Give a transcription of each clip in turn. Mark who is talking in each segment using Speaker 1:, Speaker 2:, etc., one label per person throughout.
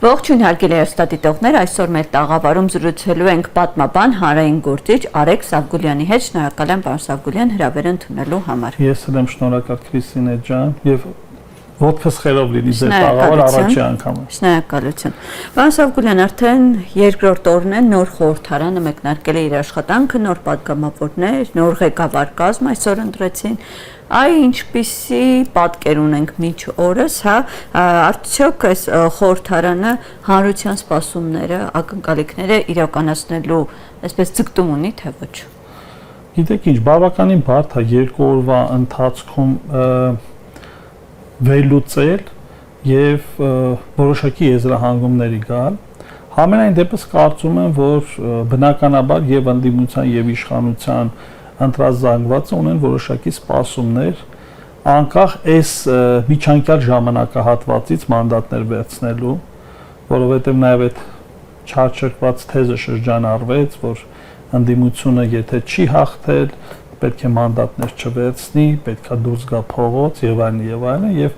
Speaker 1: Ողջույն հարգելի հեռուստադիտողներ, այսօր մեր տաղավարում զրուցելու ենք պատմաբան հանրային գործիչ Արեգ Սավգուլյանի հետ։ Շնորհակալ եմ, պարոն Սավգուլյան, հրավեր ընդունելու համար։
Speaker 2: Ես եմ շնորհակալ Քրիստինե ջան եւ ոտքս խերով լինի ձեր տաղավար առաջի անգամը։
Speaker 1: Շնորհակալություն։ Պարոն Սավգուլյան, արդեն երկրորդ օրն է, նոր խորհրդարանը մեկնարկել է իր աշխատանքը, նոր պատգամավորներ, նոր ղեկավար կազմ այսօր ընտրեցին։ Այ ինչպիսի պատկեր ունենք միջ օրս, հա, արդյոք այս խորհրդարանը հանրության սպասումները, ակնկալիքները իրականացնելու այսպես ձգտում ունի, թե ոչ։
Speaker 2: Գիտեք ինչ, բավականին բարդ է երկու օրվա ընթացքում վերլուծել եւ որոշակի եզրահանգումների գալ։ Համենայն դեպս կարծում եմ, որ բնականաբար եւ ընդդիմության եւ իշխանության ընտրազանգվածը ունեն որոշակի սպասումներ անկախ այս միջանկյալ ժամանակահատվածից մանդատներ վերցնելու, որովհետև նաև այդ չարչրկված թեզը շրջանառվեց, որ ընդդիմությունը եթե չի հաղթել, պետք է մանդատներ չվերցնի, պետք է դուրս գա փողոց եւ այլն եւ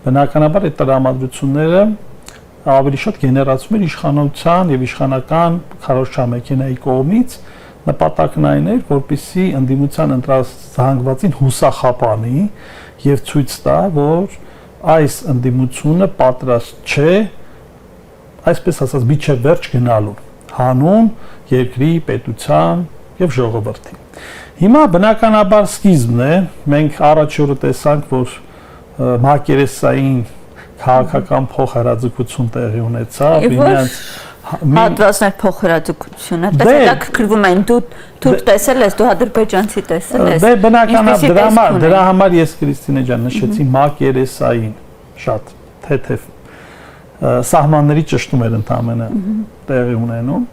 Speaker 2: բնականաբար այդ տրամադրությունները ավելի շատ գեներացում էր իշխանության եւ իշխանական քարոզչամեքենայի կողմից նպատակն այն էր, որպեսզի ընդդիմության ընտրազանգվածին հուսախապանի եւ ցույց տա, որ այս ընդդիմությունը պատրաստ չէ, այսպես ասած, միջև վերջ գնալու հանուն երկրի, պետության եւ ժողովրդի։ Հիմա բնականաբար սկիզբն է, մենք առաջ օրը տեսանք, որ մակերեսային քաղաքական փոխհրաձգություն տեղի ունեցավ, իրենց
Speaker 1: հատվածներ փոխհրաձգությունը, հետաքրքրվում են դու տեսել ես, դու ադրբեջանցի տեսել ես։
Speaker 2: Բնականաբար դրա համար ես Քրիստինե ջան նշեցի մակերեսային շատ թեթև սահմանների ճշտում էր ընդամենը տեղի ունենում։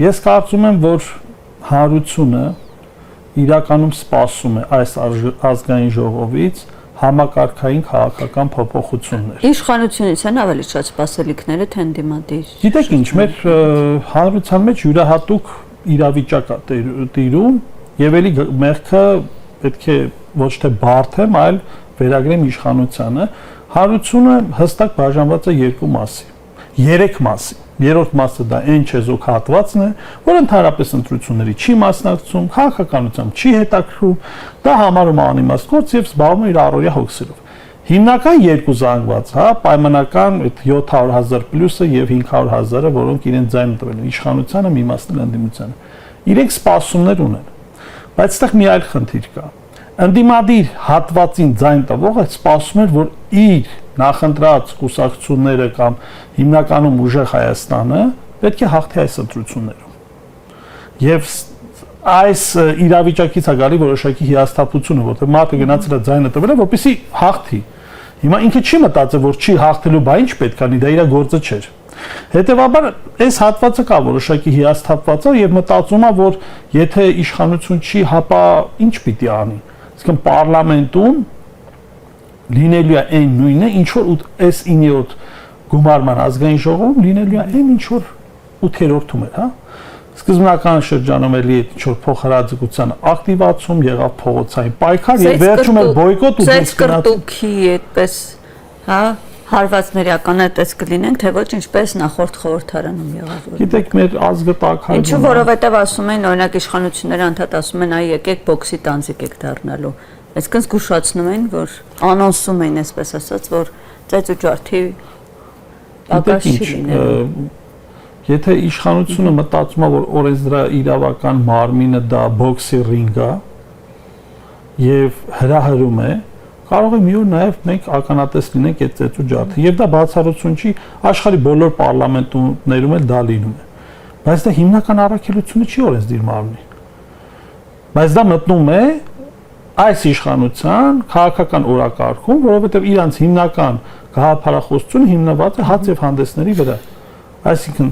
Speaker 2: Ես կարծում եմ, որ հանրությունը իրականում սպասում է այս ազգային ժողովից համակարգային քաղաքական փոփոխություններ։
Speaker 1: Իշխանությունից են ավելի շատ սպասելիքները, թե ընդդիմադիր։
Speaker 2: Գիտեք ինչ, մեր հանրության մեջ յուրահատուկ իրավիճակ է տիրում եւ էլի մեղքը պետք է ոչ թե բարթեմ, այլ վերագրեմ իշխանությանը։ Հանրությունը հստակ բաժանված է երկու մասի, երեք մասի։ Երրորդ մասը դա այն չեզոք հատվածն է, որ ընդհանրապես ընտրությունների չի մասնակցում, քաղաքականությամբ չի հետաքրքրում, դա համարում է անիմաստ գործ եւ զբաղվում է իր առօրյա հոգսերով։ Հիմնական երկու զանգված, հա, պայմանական այդ 700,000 պլյուսը եւ 500,000-ը, որոնք իրեն ձայն տվել են իշխանությանը, մի մասն էլ ընդդիմությանը։ Իրենք սպասումներ ունեն։ Բայց այդտեղ մի այլ խնդիր կա։ Ընդդիմադիր հատվածին ձայն տվողը սպասում էր, որ իր նախընտրած կուսակցությունները կամ հիմնականում ուժեղ Հայաստանը պետք է հաղթի այս ընտրություններում։ Եվ այս իրավիճակից է գալի որոշակի հիասթափությունը, որտեղ մարդը գնացել է ձայնը տվել է, որպեսզի հաղթի։ Հիմա ինքը չի մտածել, որ չի հաղթելու, բա ինչ պետք է անի, դա իր գործը չէր։ Հետևաբար այս հատվածը կա որոշակի հիասթափված է եւ մտածում է, որ եթե իշխանություն չի, հապա ինչ պիտի անի։ Իսկն պարլամենտում լինելու է այն նույնը, ինչ որ այս 9-րդ գումարման ազգային ժողովում լինելու է այն ինչ որ 8-րդում էր, հա։ Սկզբնական շրջանում էլի ինչ որ փոխհրաձգության ակտիվացում եղավ փողոցային պայքար եւ վերջում էլ բոյկոտ ու
Speaker 1: դիսկրտուքի այդպես, հա, հարվածների ականատես կլինենք, թե ոչ ինչպես նախորդ խորհրդարանում եղավ։
Speaker 2: Գիտեք, մեր ազգը տաքարում է։
Speaker 1: Ինչու որովհետեւ ասում են, օրինակ իշխանությունները անդադ ասում են, այ եկեք բոքսի տանձիկ եք դառնալու։ Այսինքն զգուշացնում են, որ անոնսում են, այսպես ասած, որ ծեծ ու ջարդի պակաս չի լինելու։
Speaker 2: Եթե իշխանությունը մտածում է, որ օրենսդրա իրավական մարմինը դա բոքսի ռինգ է եւ հրահրում է, կարող է մի օր նաեւ մենք ականատես լինենք այդ ծեծ ու ջարդի։ Եվ դա բացառություն չի, աշխարհի բոլոր պարլամենտներում էլ դա լինում է։ Բայց դա հիմնական առաքելությունը չի օրենսդիր մարմնի։ Բայց դա մտնում է այս իշխանության քաղաքական օրակարգում, որովհետև իրանց հիմնական գաղափարախոսությունը հիմնված է հաց եւ հանդեսների վրա։ Այսինքն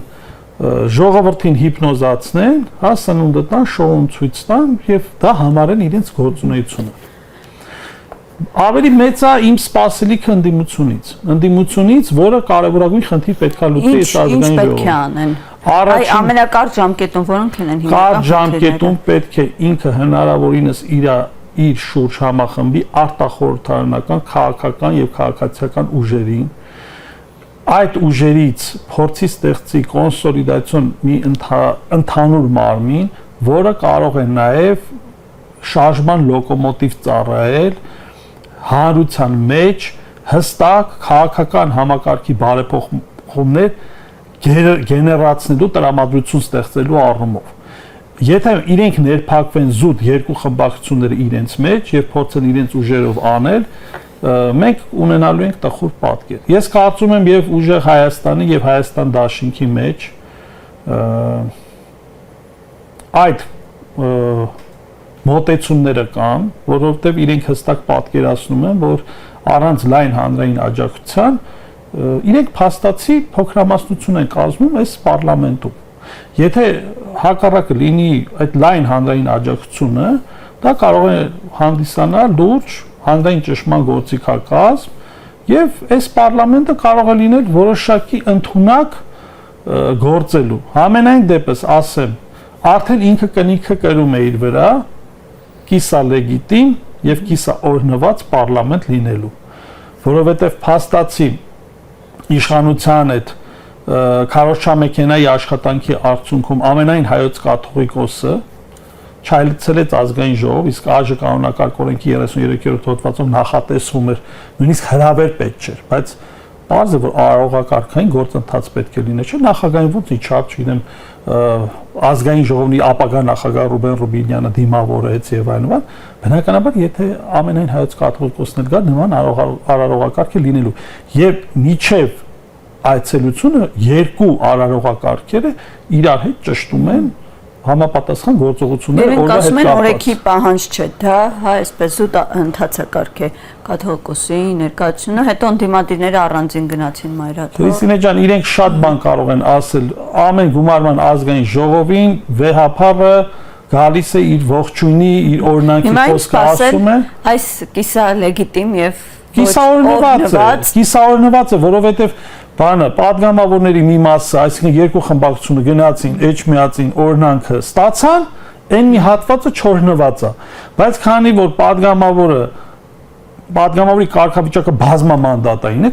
Speaker 2: ժողովրդին հիպնոզացնեն, հա, սնունդը տան, շոուն ցույց տան եւ դա համարեն իրենց գործունեությունը։ Ավելի մեծ է իմ սպասելիքը ընդդիմությունից, որը կարևորագույն խնդիր պետք է լուծի այս ազգային ժողովում։
Speaker 1: Ինչ պետք է անեն։ Այ ամենակարճ ժամկետում որոնք են հիմնական խնդիրները։
Speaker 2: Կարճ ժամկետում պետք է ինքը հնարավորինս իր շուրջ համախմբի արտախորհրդարանական, քաղաքական եւ քաղաքացիական ուժերին այդ ուժերից փորձի ստեղծի կոնսոլիդացիոն մի ընդհանուր մարմին, որը կարող է նաև շարժման լոկոմոտիվ ծառայել հանրության մեջ հստակ քաղաքական համակարգի բարեփոխումներ գեներացնելու տրամադրություն ստեղծելու առումով։ Եթե իրենք ներփակվեն զուտ երկու խմբակցությունները իրենց մեջ եւ փորձեն իրենց ուժերով անել, մենք ունենալու ենք տխուր պատկեր։ Ես կարծում եմ եւ ուժեղ Հայաստանի եւ Հայաստան դաշինքի մեջ այդ մոտեցումները կան, որովհետեւ իրենք հստակ պատկերացնում են, որ առանց լայն հանրային աջակցության իրենք փաստացի փոքրամասնություն են կազմում այս պարլամենտում։ Եթե հակառակը լինի այդ լայն հանրային աջակցությունը, դա կարող է հանդիսանալ լուրջ հանրային ճշմարտ գործիքակազմ եւ այս պարլամենտը կարող է լինել որոշակի ընդունակ գործելու։ Համենայն դեպս ասեմ, արդեն ինքը կնիքը կրում է իր վրա կիսա լեգիտիմ եւ կիսա օրհնված պարլամենտ լինելու, որովհետեւ փաստացի իշխանության այդ քարոզչամեքենայի աշխատանքի արդյունքում ամենայն հայոց կաթողիկոսը չայլցել է ազգային ժողով, իսկ ԱԺ կանոնակարգ օրենքի 33-րդ հոդվածով նախատեսվում էր նույնիսկ հրավեր պետք չէր, բայց բարձր որ արարողակարգային գործընթաց պետք է լիներ, չէ՞ նախագահային ոնց իչափ, չգիտեմ, ազգային ժողովի ապագա նախագահ Ռուբեն Ռուբինյանը դիմավորեց եւ այլն, բնականաբար եթե ամենայն հայոց կաթողիկոսն էլ գա, նման արարողակարգ է լինելու եւ միջև այցելությունը երկու արարողակարգերը իրար հետ ճշտում են համապատասխան գործողությունները
Speaker 1: օրվա հետ կապված։ Օրենքի պահանջ չէ, դա այսպես զուտ ընթացակարգ է կաթողիկոսի ներկայությունը, հետո ընդդիմադիրները առանձին գնացին մայրաթոր։
Speaker 2: Քրիստինե ջան, իրենք շատ բան կարող են ասել, ամեն գումարման ազգային ժողովին վեհապարը գալիս է իր ողջույնի, իր օրինաքի խոսքը ասում է։
Speaker 1: Այս կիսա լեգիտիմ եւ
Speaker 2: կիսաօրինված է, որովհետեւ բանը падգամավորների մի մասը, այսինքն երկու խմբակցությունը գնացին, էջմիածին, օրինանքը ստացան, այն մի հատվածը չօրինված է, բայց քանի որ падգամավորի կարգավիճակը բազմամանդատային է,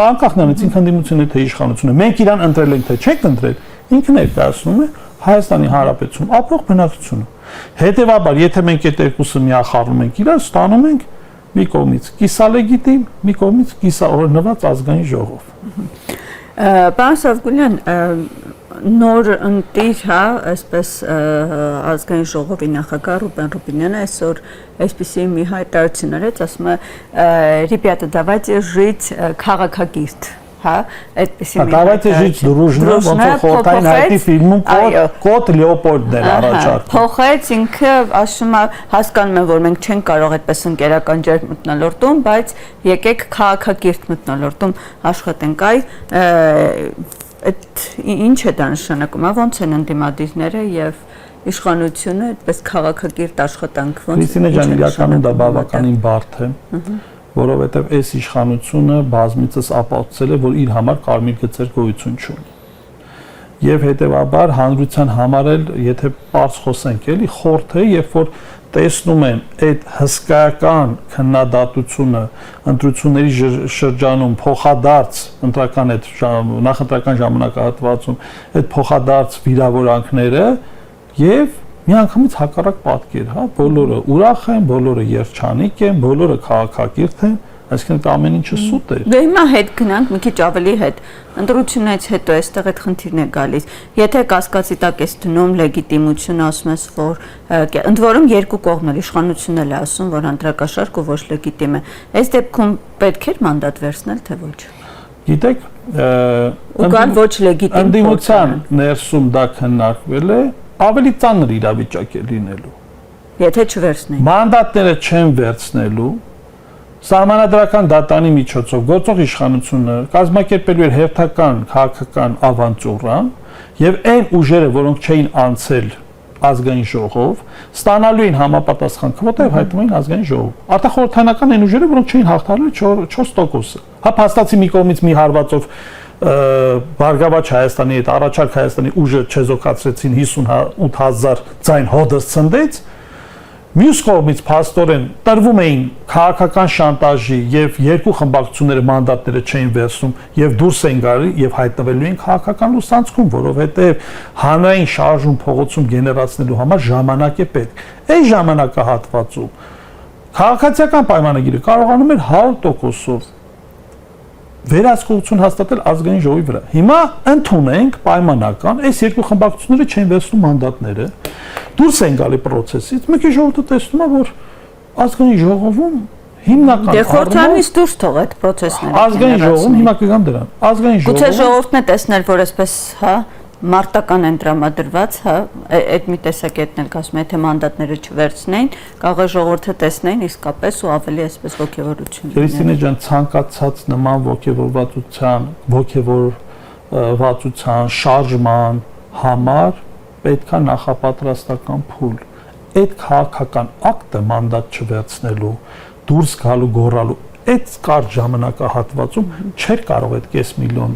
Speaker 2: անկախ նրանից ինքը ընդդիմությունը թե իշխանությունը, մենք իրան ընտրել ենք թե չենք ընտրել, ինքը ներկայացնում է Հայաստանի Հանրապետությունում ապրող բնակչությունը։ Հետևաբար, եթե մենք այդ երկուսը միախառնում ենք իրար, ստանում ենք մի կողմից կիսա լեգիտիմ, մի կողմից կիսա օրհնված ազգային ժողով։
Speaker 1: Պարոն Սավգուլյան, նոր ընտիր, հա, այսպես ազգային ժողովի նախագահ Ռուբեն Ռուբինյանը այսօր այսպիսի մի հայտարարություն արեց, ասում է, «Ребята, давайте жить քաղաքակիրթ», հա, այդպիսի մի
Speaker 2: «Давайте жить дружно», ոնց որ խորհրդային հայտի ֆիլմում Կոտ Լեոպոլդն էր առաջարկում։
Speaker 1: Փոխեց ինքը, ասում է, հասկանում եմ, որ մենք չենք կարող այդպես ընկերական ջերմ մթնոլորտում, բայց եկեք քաղաքակիրթ մթնոլորտում աշխատենք, այդ ինչ է դա նշանակում, ոնց են ընդդիմադիրները եւ իշխանությունը այդպես քաղաքակիրթ աշխատանք ոնց։
Speaker 2: Քրիստինե ջան, իրականում դա բավականին բարդ է, որովհետեւ այս իշխանությունը բազմիցս ապացուցել է, որ իր համար կարմիր գծեր գոյություն չունի։ Եվ հետեւաբար հանրության համար էլ, եթե բարձ խոսենք, էլի խորթ է, երբ որ տեսնում են այդ հսկայական քննադատությունը ընտրությունների շրջանում փոխադարձ ընտրական այդ նախընտրական ժամանակահատվածում այդ փոխադարձ վիրավորանքները եւ միանգամից հակառակ պատկեր, հա, բոլորը ուրախ են, բոլորը երջանիկ են, բոլորը քաղաքակիրթ են, այսինքն դա ամեն ինչը սուտ է։
Speaker 1: Դե հիմա հետ գնանք մի քիչ ավելի հետ։ Ընտրությունից հետո այստեղ այդ խնդիրն է գալիս։ Եթե կասկածի տակ է դնում լեգիտիմությունը, ասում ես, որ ընդ որում երկու կողմն էլ իշխանությունն էլ է ասում, որ անդրակաշարք ու ոչ լեգիտիմ է։ Այս դեպքում պետք է մանդատ վերցնել, թե ոչ։
Speaker 2: Գիտեք,
Speaker 1: ու կան ոչ լեգիտիմ
Speaker 2: ընդդիմության ներսում դա քննարկվել է, ավելի ծանր իրավիճակ է լինելու։
Speaker 1: Եթե չվերցնեն։
Speaker 2: Մանդատները չեն վերցնելու, Սահմանադրական դատանի միջոցով գործող իշխանությունը կազմակերպելու էր հերթական քաղաքական ավանտյուրան եւ այն ուժերը, որոնք չէին անցել ազգային ժողով, ստանալու էին համապատասխան քվոտա եւ հայտնում էին ազգային ժողով։ Արտախորհրդանական այն ուժերը, որոնք չէին հաղթահարել 4%-ը։ Հա փաստացի մի կողմից մի հարվածով Բարգավաճ Հայաստանի հետ առաջարկ Հայաստանի ուժը չեզոքացրեցին 58000 ձայն հոդս ցնդեց, Մյուս կողմից փաստորեն տրվում էին քաղաքական շանտաժի եւ երկու խմբակցությունները մանդատները չէին վերցնում եւ դուրս են գալի եւ հայտնվելու են քաղաքական լուսանցքում, որովհետեւ հանրային շարժում փողոցում գեներացնելու համար ժամանակ է պետք։ Այս ժամանակահատվածում քաղաքացիական պայմանագիրը կարողանում էր 100%-ով վերահսկողություն հաստատել ազգային ժողովի վրա։ Հիմա ընդունենք պայմանական, այս երկու խմբակցությունները չեն վերցնում մանդատները, դուրս են գալի process-ից, մի քիչ ժողովուրդը տեսնում է, որ ազգային ժողովում հիմնական
Speaker 1: խորհրդանից դուրս թող այդ process-ները։
Speaker 2: Ազգային ժողովում հիմա կգամ դրան։ Ազգային ժողովում
Speaker 1: Գուցե ժողովուրդն է տեսնել, որ այսպես, հա, մարտական են դրամադրված, հա, այդ մի տեսակետն էլ ասում է, թե մանդատները չվերցնեին, կարող է ժողովուրդը տեսնեին իսկապես ու ավելի այսպես ոգևորություն։
Speaker 2: Քրիստինե ջան, ցանկացած նման ոգևորվածության շարժման համար պետքա նախապատրաստական փուլ։ Այդ քաղաքական ակտը մանդատ չվերցնելու, դուրս գալու, գոռալու, այդ կարճ ժամանակահատվածում չէր կարող այդ 5 միլիոն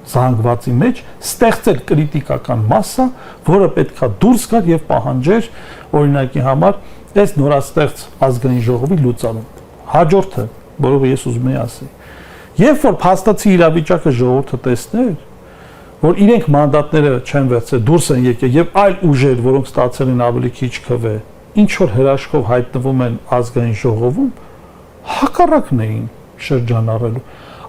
Speaker 2: զանգվածի մեջ ստեղծել կրիտիկական մասսա, որը պետքա դուրս գար եւ պահանջեր օրինակի համար այս նորաստեղծ ազգային ժողովի լուծարում։ Հաջորդը, որով ես ուզում եմ ասել, երբ որ փաստացի իրավիճակը ժողովուրդը տեսներ, որ իրենք մանդատները չեն վերցրել, դուրս են եկել եւ այլ ուժեր, որոնք ստացել են ավելի քիչ քվե, ինչ որ հրաշքով հայտնվում են ազգային ժողովում, հակառակն էին շրջանառելու։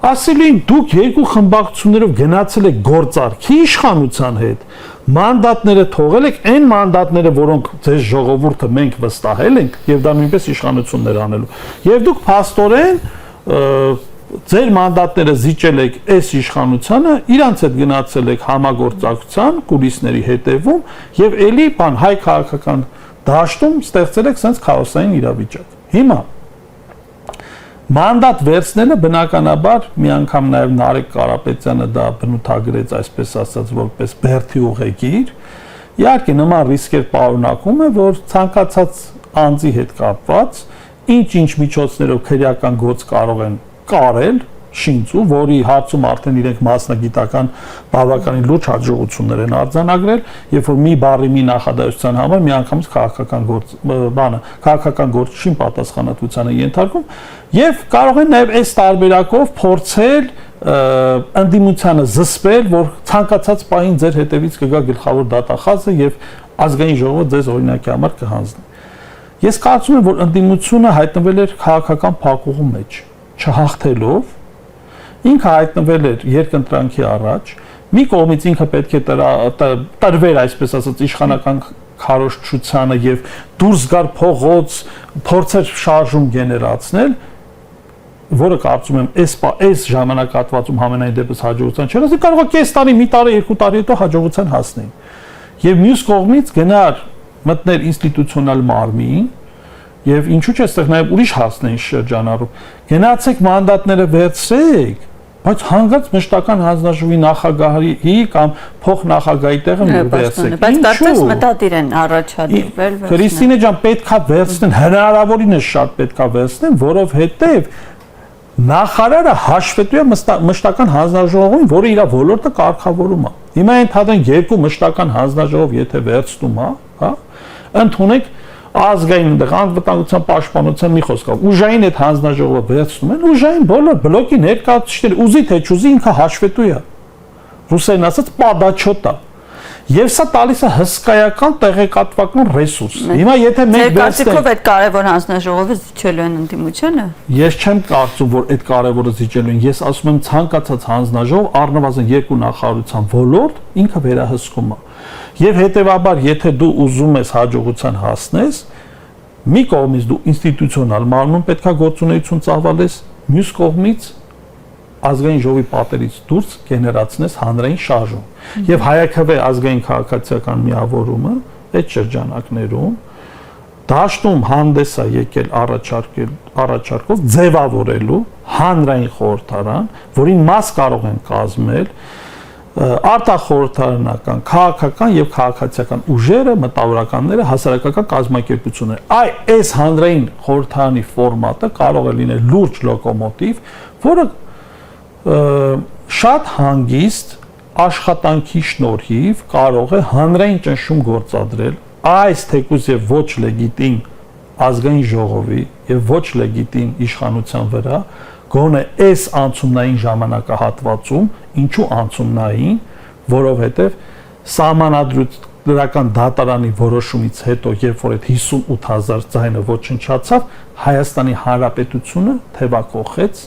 Speaker 2: Ասելին դուք երկու խմբակցություններով գնացել եք գործարքի իշխանության հետ, մանդատները թողել եք, այն մանդատները, որոնք ձեզ ժողովուրդը մենք վստահել ենք, եւ դա նույնպես իշխանություններ անելու։ Եվ դուք փաստորեն ձեր մանդատները զիջել եք այս իշխանությանը, իրանց հետ գնացել եք համագործակցության կուլիսների հետևում եւ ելի բան հայ քաղաքական դաշտում ստեղծել եք sense քաոսային իրավիճակ։ Հիմա մանդատ վերցնելը բնականաբար մի անգամ նաև Նարեկ Կարապետյանը դա բնութագրեց, այսպես ասած, որպես բերդի ուղեկիր։ Իհարկե նման ռիսկեր պարունակում է, որ ցանկացած անձի հետ կապված ինչ-ինչ միջոցներով քրեական գործ կարող են կարել շինծու, որի հարցում արդեն իրենք մասնագիտական բավականին լուրջ հաջողություններ են արձանագրել, երբ որ մի բառի մի նախադասության համար միանգամից քաղաքական գործին պատասխանատվությանը ենթարկում եւ կարող են նաեւ այս տարբերակով փորձել ընդդիմությանը զսպել, որ ցանկացած պահին ձեր հետևից կգա գլխավոր դատախազը եւ ազգային ժողովը ձեզ օրինակի համար կհանձնի։ Ես կարծում եմ, որ ընդդիմությունը հայտնվել էր քաղաքական փակուղու մեջ, չհաղթելով ինքը հայտնվել էր երկընտրանքի առաջ, մի կողմից ինքը պետք է տրվեր, այսպես ասած, իշխանական քարոզչությանը եւ դուրս գար փողոց, փորձեր շարժում գեներացնել, որը կարծում եմ այս ժամանակահատվածում համենայն դեպս հաջողության չէր, ասի կարող է կես տարի, մի տարի, 2 տարի հետո հաջողության հասնեն։ Եվ մյուս կողմից գնար մտներ ինստիտուցիոնալ մարմին, եւ ինչու՞ չէ, այստեղ նաեւ ուրիշ հասնեն շրջանառում։ Գնացեք մանդատները վերցրեք, բայց հանգած մշտական հանձնաժողովի նախագահի կամ փոխնախագահի տեղը վերցրեք։
Speaker 1: Բայց դարձած մտադիր են առաջադրվել։
Speaker 2: Քրիստինե ջան, պետքա վերցնեն, հնարավորինս շատ պետքա վերցնեն, որովհետեւ նախարարը հաշվետու է մշտական հանձնաժողովին, որը իր ոլորտը կարգավորում է։ Հիմա ընդհանրեն երկու մշտական հանձնաժողով եթե վերցնում է, հա, ընդունեք ազգային անվտանգության պաշտպանության մի խոսքով ուժային այդ հանձնաժողովը վերցնում են, ուժային բոլոր բլոկի ներկայացուցիչները ուզի թե չուզի ինքը հաշվետու է։ Ռուսերեն ասած падաչոտ է։ Եվ սա տալիս է հսկայական տեղեկատվական ռեսուրս։ Հիմա եթե մենք
Speaker 1: վերցնենք այդ կարևոր հանձնաժողովը զիջելու են ընդդիմությանը։
Speaker 2: Ես չեմ կարծում, որ այդ կարևորը զիջելու են։ Ես ասում եմ ցանկացած հանձնաժողով առնվազն երկու նախարարության ոլորտ ինքը վերահսկում է։ Եվ հետեւաբար, եթե դու ուզում ես հաջողության հասնես, մի կողմից դու ինստիտուցիոնալ մարմնում պետքա գործունեություն ծավալես, մյուս կողմից ազգային ժողովի պատերից դուրս գեներացնես հանրային շարժում։ Եվ հայաքվե ազգային քաղաքացիական միավորումը այդ շրջանակներում դաշտում հանդես է եկել առաջարկով ձևավորելու հանրային խորհրդարան, որին մաս կարող են կազմել արտախորհրդարանական, քաղաքական եւ քաղաքացիական ուժերը, մտավորականները, հասարակական կազմակերպությունները։ Այս հանրային խորհրդարանի ֆորմատը կարող է լինել լուրջ լոկոմոտիվ, որը շատ հանգիստ աշխատանքի շնորհիվ կարող է հանրային ճնշում գործադրել այս թեկուզ եւ ոչ լեգիտիմ ազգային ժողովի եւ ոչ լեգիտիմ իշխանության վրա գոնե այս անցումնային ժամանակահատվածում, ինչու անցումնային, որովհետեւ սահմանադրական դատարանի որոշումից հետո, երբ որ այդ 58000 ձայնը ոչնչացավ, Հայաստանի Հանրապետությունը թևակողեց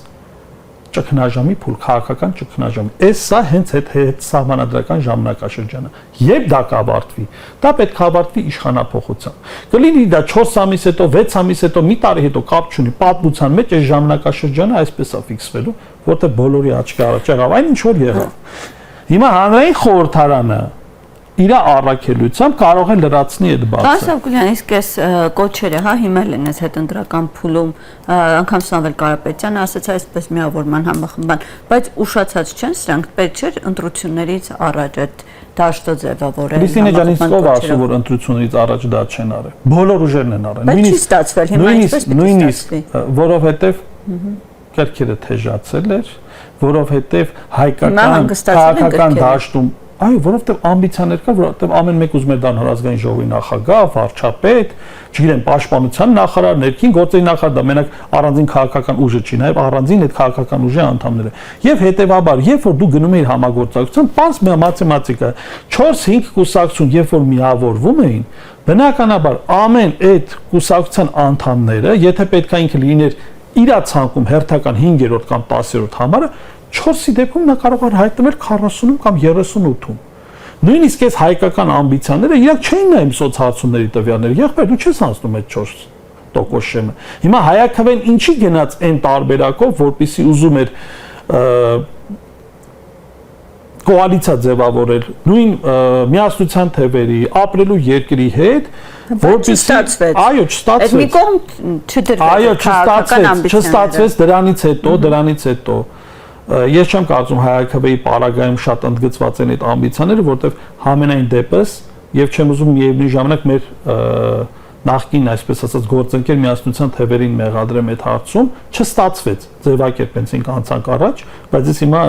Speaker 2: ճգնաժամի փուլ, քաղաքական ճգնաժամի։ Այս սա հենց այդ սահմանադրական ժամանակաշրջանը։ Երբ դա կավարտվի, դա պետք է ավարտվի իշխանափոխությամբ։ Կլինի դա 4 ամիս հետո, 6 ամիս հետո, մի տարի հետո կապ չունի, պատմության մեջ այս ժամանակաշրջանը այսպես է ֆիքսվելու, որտեղ բոլորի աչքի առաջ եղավ այն ինչ որ եղավ։ Հիմա հանրային խորհրդարանը իր առաքելությամբ կարող է լրացնի այդ բացը։
Speaker 1: Ասակուլյան, իսկ այս կոչերը, հա, հիմա են այս հետընտրական փուլում, անգամ Սամվել Կարապետյանը ասաց այսպես միավորման համախմբան, բայց ուշացած չեն սրանք, պետք չէ ընտրություններից առաջ այդ դաշտը ձևավորել։
Speaker 2: Քրիստինե ջան, իսկ ով ասում որ ընտրությունից առաջ դա չեն արել։ Բոլոր ուժերն են արել։
Speaker 1: Բայց չի ստացվել, հիմա ինչպես պիտի ստացվի։
Speaker 2: Որովհետև կերքերը թեժացել էր, որովհետև հայկական դաշտում այո, որովհետև ամբիցիաներ կար, որովհետև ամեն մեկ ուզում էր դառնալ ազգային ժողովի նախագահ, վարչապետ, չգիտեմ, պաշտպանության նախարար, ներքին գործերի նախարար, դա մենակ առանձին քաղաքական ուժը չի, նաև առանձին այդ քաղաքական ուժի անդամները։ Եվ հետևաբար, երբ որ դու գնում ես համագործակցության, պարզ մաթեմատիկա, 4-5 կուսակցություն, երբ որ միավորվում էին, բնականաբար ամեն այդ կուսակցության անդամները, եթե պետք է ինքը լիներ իր ցանկում հերթական 5-րդ կամ 10-րդ համարը 4-ի դեպքում նա կարող է հայտնվել 40-ում կամ 38-ում։ Նույնիսկ այս հայկական ամբիցիաները իրանք չէին նայում սոցհարցումների տվյալները։ Եղբայր դու չես անցնում այդ 4% շեմը։ Հիմա Հայաքվեն ինչի գնաց այն տարբերակով, որպեսզի ուզում էր կոալիցիա ձևավորել նույն միասնության թևերի, ապրելու երկրի հետ, որպեսզի այո, չստացվեց։ Այդ մի կողմ
Speaker 1: չդրվեց։
Speaker 2: Այո, չստացվեց դրանից հետո Ես չեմ կարծում Հայաքվեի պարագայում շատ ընդգծված են այդ ամբիցիաները, որտեղ համենայն դեպս եւ չեմ ուզում միևնույն ժամանակ մեր նախկին, այսպես ասած, գործընկեր միասնության թևերին մեղադրեմ այդ հարցում, չստացվեց ձևակերպեցինք անցանք առաջ, բայց ես հիմա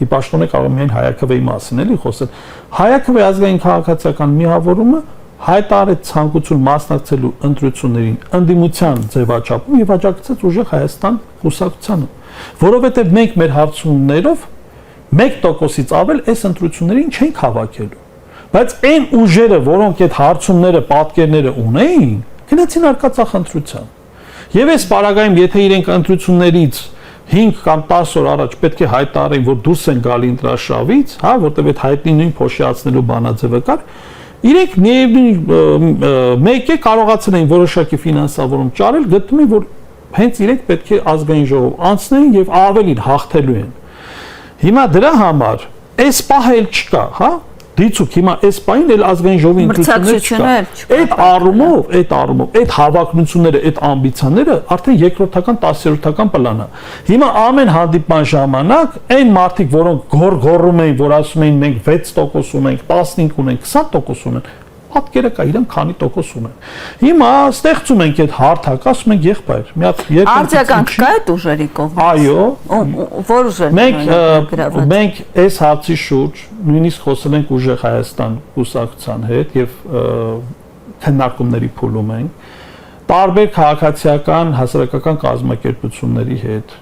Speaker 2: ի պաշտոնե կարող եմ միայն Հայաքվեի մասին էլի խոսել։ Հայաքվեի ազգային քաղաքացիական միավորումը հայտարարեց ցանկություն մասնակցելու ընտրություններին ընդդիմության ձևաչափում եւ աջակցեց ուժեղ Հայաստան կուսակցությանը, որովհետեւ մենք մեր հարցումներով 1%-ից ավել այս ընտրություններին չենք հավաքելու, բայց այն ուժերը, որոնք այդ հարցումները, պատկերները ունեին, գնացին արկածախնդրության։ Եվ այս պարագայում, եթե իրենք ընտրություններից 5 կամ 10 օր առաջ պետք է հայտարարեին, որ դուրս են գալի ընտրաշավից, հա, որտեղ այդ հայտնի նույն փոշիացնելու բանաձևը կար, իրենք մեկ է կարողացել էին որոշակի ֆինանսավորում ճարել, գտնում են, որ հենց իրենք պետք է ազգային ժողով անցնեն եւ ավելին հաղթելու են։ Հիմա դրա համար այս պահը էլ չկա, հա? Դիցուք հիմա այս պահին էլ ազգային ժողովի ընտրություններ չկա։ Այդ առումով, այդ հավակնությունները, այդ ամբիցիաները արդեն երկրորդական, 10-րդական պլան է։ Հիմա ամեն հանդիպման ժամանակ այն մարդիկ, որոնք գոռում էին, որ ասում էին մենք 6% ունենք, 15 ունենք, 20% ունենք, պատկերը կա իրեն քանի տոկոս ունեն։ Հիմա ստեղծում ենք այդ հարթակ, ասում ենք եղբայր, մի հատ
Speaker 1: արձագանք կա այդ ուժերի կողմից։
Speaker 2: Այո։
Speaker 1: Որ ուժեր։
Speaker 2: Մենք այս հարցի շուրջ նույնիսկ խոսել ենք ուժեղ Հայաստան կուսակցության հետ եւ քննարկումների փուլում ենք տարբեր քաղաքացիական հասարակական կազմակերպությունների հետ։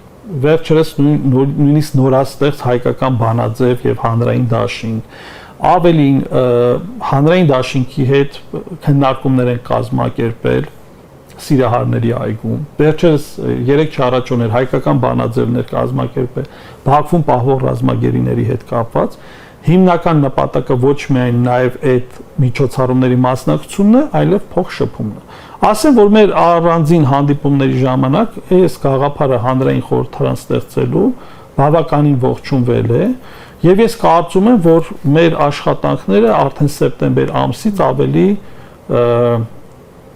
Speaker 2: Վերջերս նույնիսկ նորաստեղծ հայկական բանաձև եւ հանրային դաշինք ավելին հանրային դաշինքի հետ քննարկումներ են կազմակերպել Սիրահարների այգում։ Վերջերս 3 առաջ ուներ հայկական բանաձևներ կազմակերպել Բաքվում պահվող ռազմագերիների հետ կապված։ Հիմնական նպատակը ոչ միայն նաև այդ միջոցառումների մասնակցությունն է, այլև փոխշփումն է։ Ասեմ, որ մեր առանձին հանդիպումների ժամանակ այս գաղափարը հանրային խորհրդարան ստեղծելու բավականին ողջունվել է։ Եվ ես կարծում եմ, որ մեր աշխատանքները արդեն սեպտեմբեր ամսից ավելի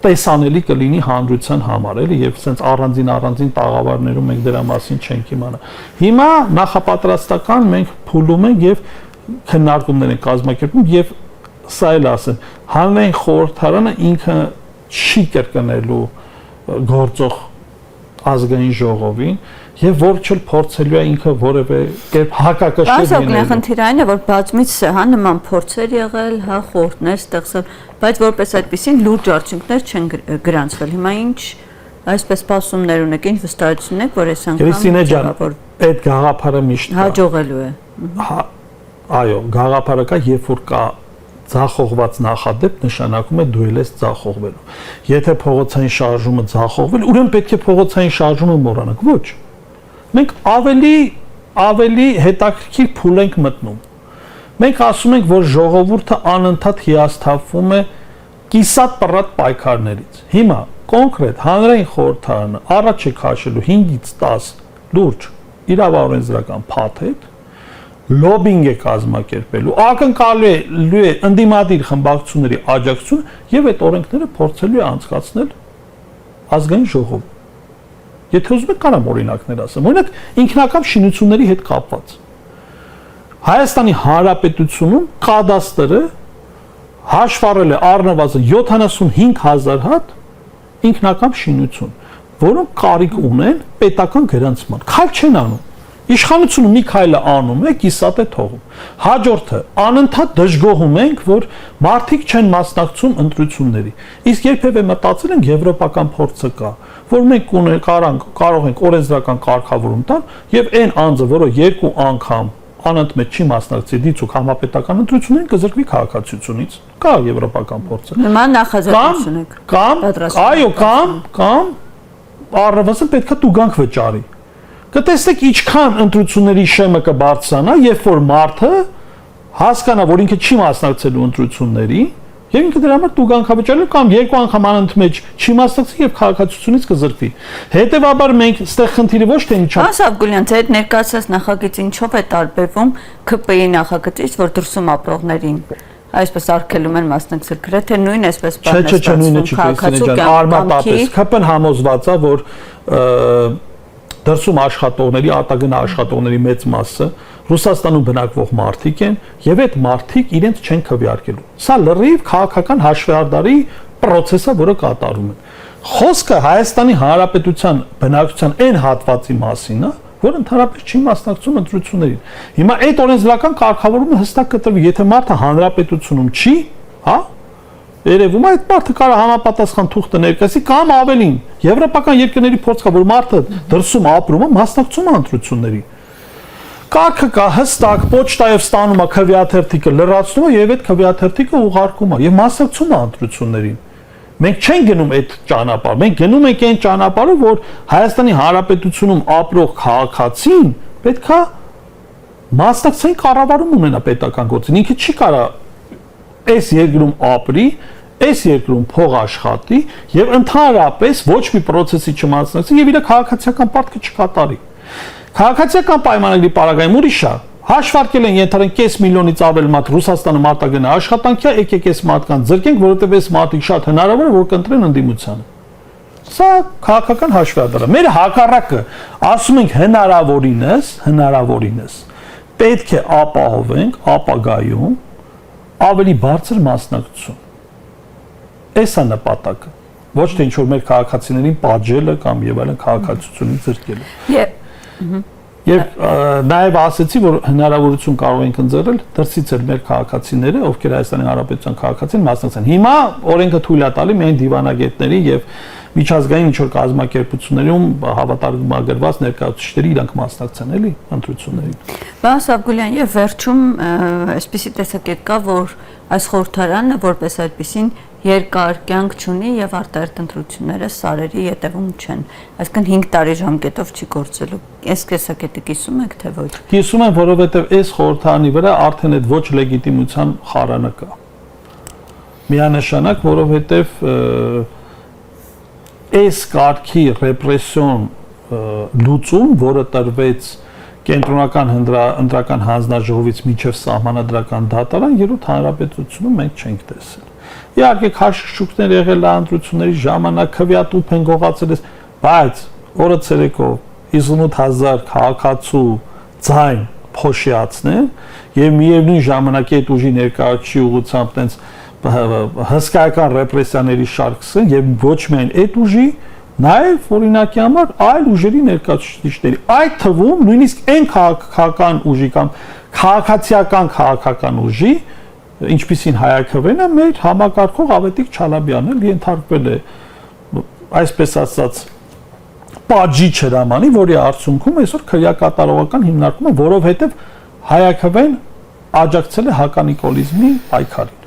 Speaker 2: տեսանելի կլինի հանրության համար, էլի, եւ sense առանձին տաղավարներում մենք դրա մասին չենք իմանա։ Հիմա նախապատրաստական մենք փուլում ենք եւ քննարկումներ ենք կազմակերպում եւ սա էլ ասեմ, հանրային խորհրդարանը ինքը չի կրկնելու գործող ազգային ժողովին եւ որ չել փորձելու է ինքը որևէ կերպ հակակշիռ
Speaker 1: լինել։ Խնդիրը այն է, որ բազմից հա նման փորձեր եղել, հա խորհուրդներ ստեղծել, բայց որպես այդպեսին լուրջ արդյունքներ չեն գրանցվել։ Հիմա ինչ այսպես սպասումներ ունեք, ինչ վստահություն եք, որ այս անգամ
Speaker 2: Քրիստինե ջան, այդ գաղափարը միշտ
Speaker 1: հաջողելու է։
Speaker 2: Այո, գաղափարը կա, երբ որ կա ձախողված նախադեպ, նշանակում է դու ես ձախողվելու։ Եթե փողոցային շարժումը ձախողվել, ուրեմն պետք է փողոցային շարժումը մոռանանք։ Ոչ։ Մենք ավելի հետաքրքիր փուլ ենք մտնում։ Մենք ասում ենք, որ ժողովուրդը անընդհատ հիասթափվում է կիսատ պռատ պայքարներից։ Հիմա կոնկրետ հանրային խորհրդարանը առաջ է քաշելու 5-ից 10 լուրջ իրավաորենսդրական փաթեթ, լոբինգ է կազմակերպելու, ակնկալելու է ընդդիմադիր խմբակցությունների աջակցություն եւ այդ օրենքները փորձելու է անցկացնել ազգային ժողովում։ Եթե ուզում եք կարամ օրինակներ ասեմ, օրինակ ինքնակամ շինությունների հետ կապված։ Հայաստանի Հանրապետությունում կադաստրը հաշվառել է առնվազն 75000 հատ ինքնակամ շինություն, որոնք կարիք ունեն պետական գրանցման։ Քայլ չեն անում։ Իշխանությունը մի քայլ անում է, կիսատ է թողում։ Հաջորդը անընդհատ դժգոհում ենք, որ մարդիկ չեն մասնակցում ընտրությունների։ Իսկ երբևէ մտածել են եվրոպական փորձը կա, որ մենք կարող ենք օրենսդրական կարգավորում տալ եւ այն անձը, որը 2 անգամ անընդմեջ չի մասնակցի դիցուք համապետական ընտրություններին, կզրկվի քաղաքացիությունից։ Կա եվրոպական փորձը։
Speaker 1: Նման նախաձեռնություն եք։
Speaker 2: Կամ առնվազն պետքա տուգանք վճարի։ Կտեսնեք ինչքան ընտրությունների շեմը կբարձրանա, երբ որ մարդը հասկանա, որ ինքը չի մասնակցելու ընտրությունների, եւ ինքը դրա համար տուգանքավճարել կամ 2 անգամ անընդմեջ չի մասնակցի եւ քաղաքացիությունից կզրկվի։ Հետեւաբար մենք այստեղ խնդիրը ոչ թե ինչա։
Speaker 1: Ասավ Գուլյան, ձեր ներկայացած նախագիծը ինչով է տարբերվում ԿՊ-ի նախագծից, որ դրսում ապրողներին այսպես արգելում են մասնակցել, գրեթե նույն այսպես
Speaker 2: բանն է ստացվում արմատապես։ ԿՊ-ն համոզված է, որ դրսում աշխատողների, արտագնա աշխատողների մեծ մասը Ռուսաստանում բնակվող մարդիկ են եւ այդ մարդիկ իրենց չեն քվեարկելու։ Սա լրիվ քաղաքական հաշվեհարդարի process է, որը կատարում են։ Խոսքը Հայաստանի Հանրապետության բնակչության այն հատվածի մասին է, որ ընդհանրապես չի մասնակցում ընտրություններին։ Հիմա այդ օրենսդրական կարգավորումը հստակ կտրվի, եթե մարդը հանրապետությունում չի, հա, երևում է այդ մարդը կարող համապատասխան թուղթը ներկայացի կամ ավելին։ Եվրոպական երկրների փորձ կա, որ մարդը դրսում ապրում է, մասնակցում է ընտրություններին։ Կարգը կա հստակ, պոչտայով ստանում է քվեաթերթիկը, լրացնում է եւ այդ քվեաթերթիկը ուղարկում է եւ մասնակցում է ընտրություններին։ Մենք չենք գնում այդ ճանապարհ, մենք գնում ենք այն ճանապարհը, որ Հայաստանի Հանրապետությունում ապրող քաղաքացին պետքա մասնակցային կառավարում ունենա պետական գործին։ Ինքը չի կարա այս երկրում ապրի, այս երկրում փող աշխատի եւ ընդհանրապես ոչ մի process-ի չմասնակցի եւ իր քաղաքացիական պարտքը չկատարի։ Քաղաքացիական պայմանագրի պարագայում ուրիշ է։ Հաշվարկել են ենթադրենք 5 միլիոնից ավել մարդ Ռուսաստանում արտագնա աշխատանքի է, եկեք այս մարդկանց զրկենք, որովհետեւ այս մարդիկ շատ հնարավոր է որ կընտրեն ընդդիմությանը։ Սա քաղաքական հաշվարկը։ Մեր հակառակը ասում ենք հնարավորինս պետք է ապահովենք ապագայում ավելի բարձր մասնակցություն։ Այս է նպատակը։ Ոչ թե ինչ որ մեր քաղաքացիներին պատժելը կամ եւ այլն քաղաքացիությունից զրկելը։ Եվ նաև ասացի, որ հնարավորություն կարող ենք ընձեռել դրսից էլ մեր քաղաքացիները, ովքեր Հայաստանի Հանրապետության քաղաքացին մասնակցեն։ Հիմա օրենքը թույլ է տալի միայն դիվանագետների եւ միջազգային ինչ որ կազմակերպություններում հավատարմագրված ներկայացուցիչների իրանք մասնակցեն էլի ընտրություններին։
Speaker 1: Բայց Աբգուլյան, եւ վերջում այսպեսի տեսակետ կա, որ այս խորհրդարանը որպես այդպեսին երկար կյանք չունի եւ արտահերտ ընտրությունները սարերի ետևում չեն։ Այսինքն 5 տարի ժամկետով չի գործելու։ Այս տեսակետը կիսում եք թե ոչ։
Speaker 2: Կիսում եմ, որովհետեւ այս խորհրդարանի վրա արդեն այդ ոչ լեգիտիմության խարանը կա։ Միանշանակ, որովհետեւ այս կարգի ռեպրեսիոն լուծում, որը տրվեց կենտրոնական ընտրական հանձնաժողովից մինչև սահմանադրական դատարան, երրորդ հանրապետությունում մենք չենք տեսել։ Իհարկե քաշքշուկներ եղել է ընտրությունների ժամանակ, քվեատուփ են գողացել, բայց օրը ցերեկով 58000 քաղաքացու ձայն փոշիացնեն եւ միևնույն ժամանակ այդ ուժի ներկայացուցի ուղղությամբ տենց հսկայական ռեպրեսիաների շարքսն եւ ոչ միայն այդ ուժի, Նաև օրինակի համար այլ ուժերի ներկայացուցիչների, այդ թվում նույնիսկ այն քաղաքական ուժի կամ քաղաքացիական ուժի, ինչպիսին Հայաքվենը, մեր համակարգող Ավետիք Չալաբյանը ենթարկվել է, այսպես ասած, պատժի չհրամանի, որի արդյունքում այսօր քրեակատարողական հիմնարկում է, որովհետև Հայաքվեն աջակցել է հականիկոլիզմի պայքարին։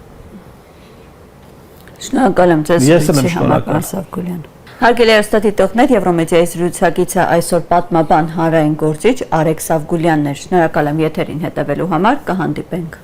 Speaker 1: Շնորհակալ եմ ձեզ
Speaker 2: Ես եմ
Speaker 1: զրույցի համար,
Speaker 2: շնորհակալ։
Speaker 1: պարոն Սարգսյան։ Հարգելի հեռուստադիտողներ, Եվրոմեդիայի զրուցակիցը այսօր պատմաբան հանրային գործիչ Արեգ Սավգուլյանն էր։ Շնորհակալ եմ եթերին հետևելու համար, կհանդիպենք։